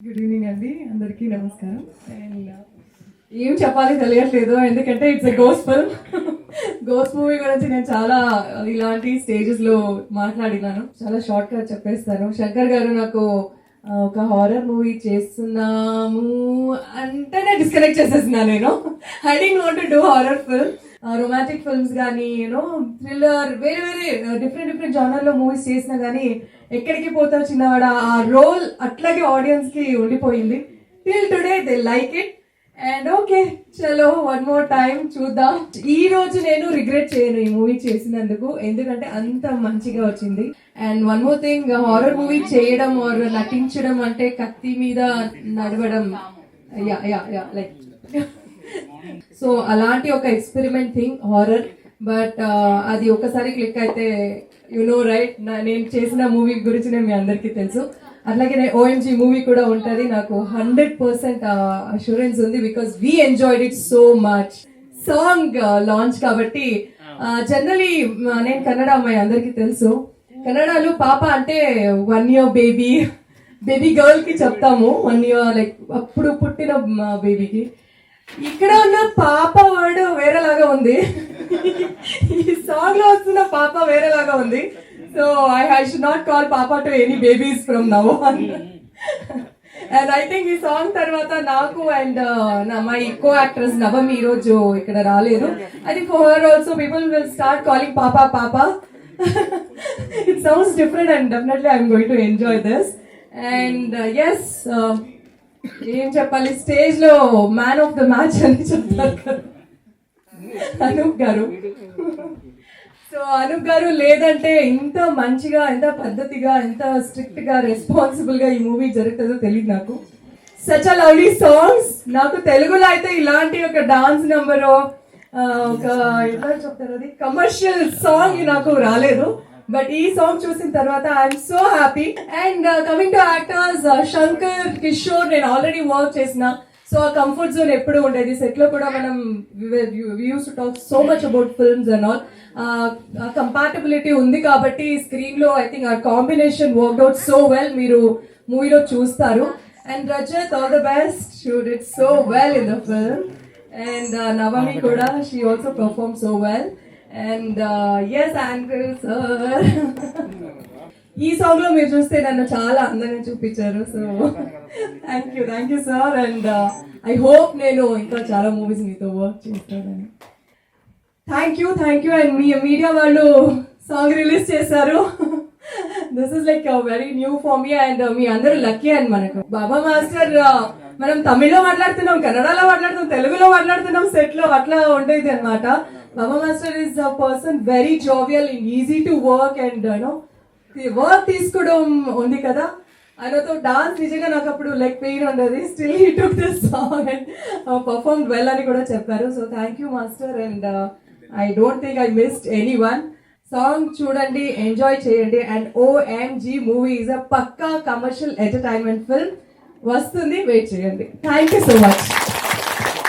Good evening అండి, అందరికీ నమస్కారం. అండ్ ఏం చెప్పాలి తెలియట్లేదు, ఎందుకంటే it's a ghost film. Ghost movie గురించి నేను చాలా ఇలాంటి స్టేజెస్లో మాట్లాడినాను. చాలా షార్ట్గా చెప్పేస్తాను. శంకర్ గారు నాకు ఒక హారర్ మూవీ చేస్తున్నాము అంటేనే డిస్కనెక్ట్ చేసేస్తున్నాను. నేను I don't want to do horror film. Romantic films కానీ యూనో థ్రిల్లర్ వేరే వేరే డిఫరెంట్ జానర్లో మూవీస్ చేసినా కానీ ఎక్కడికి పోతావు చిన్నవాడ ఆ రోల్ అట్లాగే ఆడియన్స్ కి ఉండిపోయింది. Till today they like it. And okay చలో వన్ మోర్ టైం చూద్దాం. ఈ రోజు నేను రిగ్రెట్ చేయను ఈ మూవీ చేసినందుకు, ఎందుకంటే అంత మంచిగా వచ్చింది. And one more thing, horror movie చేయడం ఆర్ నటించడం అంటే కత్తి మీద నడవడం. Yeah yeah yeah like so అలాంటి ఒక ఎక్స్పెరిమెంట్ థింగ్ హారర్. బట్ అది ఒకసారి క్లిక్ అయితే యు నో రైట్, నేను చేసిన మూవీ గురించి మీ అందరికీ తెలుసు. అట్లాగే OMG మూవీ కూడా ఉంటుంది. నాకు 100% అష్యూరెన్స్ ఉంది, because we enjoyed it so much. Song launch కాబట్టి జనరలీ నేను కన్నడ అమ్మాయి, అందరికీ తెలుసు. కన్నడలో పాప అంటే 1 year బేబీ గర్ల్ కి చెప్తాము. 1 year లైక్ అప్పుడు పుట్టిన బేబీకి. ఇక్కడ ఉన్న పాప వర్డ్ వేరేలాగా ఉంది, ఈ సాంగ్ లో వస్తున్న పాప వేరేలాగా ఉంది. So I should not call పాప to any babies from now on. And I think ఈ సాంగ్ తర్వాత నాకు and my co actress Navami ఈ రోజు ఇక్కడ రాలేదు. I think for her also people will start calling పాపా పాపా. It sounds different and definitely I'm going to enjoy this. And yes, ఏం చెప్పాలి, స్టేజ్ లో మ్యాన్ ఆఫ్ ద మ్యాచ్ అని చెప్తారు అనూప్ గారు. సో అనూప్ గారు లేదంటే ఇంత మంచిగా, ఎంత పద్ధతిగా, ఎంత స్ట్రిక్ట్ గా, రెస్పాన్సిబుల్ గా ఈ మూవీ జరుగుతుందో తెలియదు నాకు. Such a lovely songs. నాకు తెలుగులో అయితే ఇలాంటి ఒక డాన్స్ నెంబర్, ఒక ఎలా చెప్తారు, అది కమర్షియల్ సాంగ్ నాకు రాలేదు. బట్ ఈ సాంగ్ చూసిన తర్వాత I'm so happy. And coming to actors, Shankar, Kishore నేను ఆల్రెడీ వర్క్ చేసిన, సో ఆ కంఫర్ట్ జోన్ ఎప్పుడు ఉండేది. సెట్ లో కూడా మనం use to talk so much about films and all. Compatibility ఉంది కాబట్టి స్క్రీన్ లో ఐ థింక్ ఆ combination worked out so well. మీరు మూవీలో చూస్తారు. And Rajat, all the best, she did so well in the film. And Navami కూడా, she also perform so well. And yes Andrew sir, ఈ song లో మీరు చూస్తే నన్ను చాలా అందంగా చూపించారు. So thank you sir. And I hope నేను ఇంకా చాలా మూవీస్ మీతో వర్క్ చేస్తానని. Thank you. అండ్ మీ మీడియా వాళ్ళు సాంగ్ రిలీజ్ చేశారు. This is like very new for me. And మీ అందరూ లక్కీ. అండ్ మనకు బాబా మాస్టర్ మనం తమిళ్లో మాట్లాడుతున్నాం, కన్నడలో మాట్లాడుతున్నాం, తెలుగులో మాట్లాడుతున్నాం సెట్ లో, అట్లా ఉండేది అనమాట. Baba Master is a person very jovial and easy to work, and work తీసుకోవడం ఉంది కదా. ఆయనతో డాన్స్ నిజంగా నాకు అప్పుడు లైక్ పెయిన్ ఉండేది. Still he took this song and perform well అని కూడా చెప్పారు. So thank you master. And I don't think I missed any one. Song చూడండి, ఎంజాయ్ చేయండి. And OMG movie is a పక్కా కమర్షియల్ ఎంటర్టైన్మెంట్ ఫిల్మ్. వస్తుంది, wait చేయండి. Thank you so much.